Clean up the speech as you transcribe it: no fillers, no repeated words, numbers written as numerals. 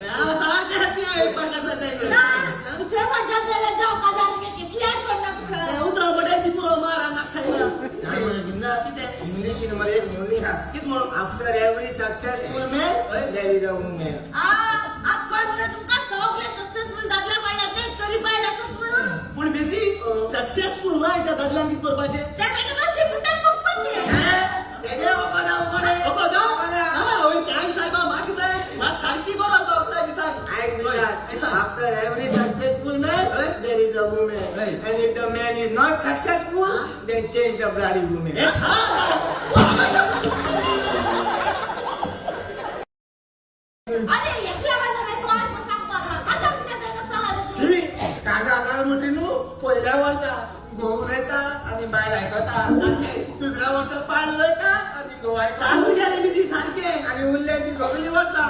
सारखे हॅपी आहे पण कसं जायचं दुसऱ्या पडतात त्याला जाऊ का जाणे की स्लॅट पडतात खरं उतरा बडायची पुरो मारा नाक्षायला इंग्लिश मध्ये एक म्हणून हा कित म्हणून after every successful man there is a woman आपण म्हणून तुमका सगळे सक्सेसफुल दाखले पाहिजे ते करी पाहिजे असं म्हणून पण बिझी सक्सेसफुल नाही त्या दादल्यान कित करपाचे त्याचे नशीब कुठे पप्पाचे त्याचे ओपन अगो जाऊ हा होय सांग साहेबा माग जाय माग सारखी बोला आपल्याची सांग ऐक मित्रा after every successful man there is a woman and if the man is not successful then change the bloody woman अरे एकला वाला नाही तो आज सांग बरं आता किती जायचं सहा श्री कागा आकार मुठीनु पहिल्या वर्षा गोवून येता आणि बाय ऐकता दुसऱ्या वर्षा पाल येता आणि गोवाय सांगू द्या बिझी सारखे आणि उरल्याची सगळी वर्षा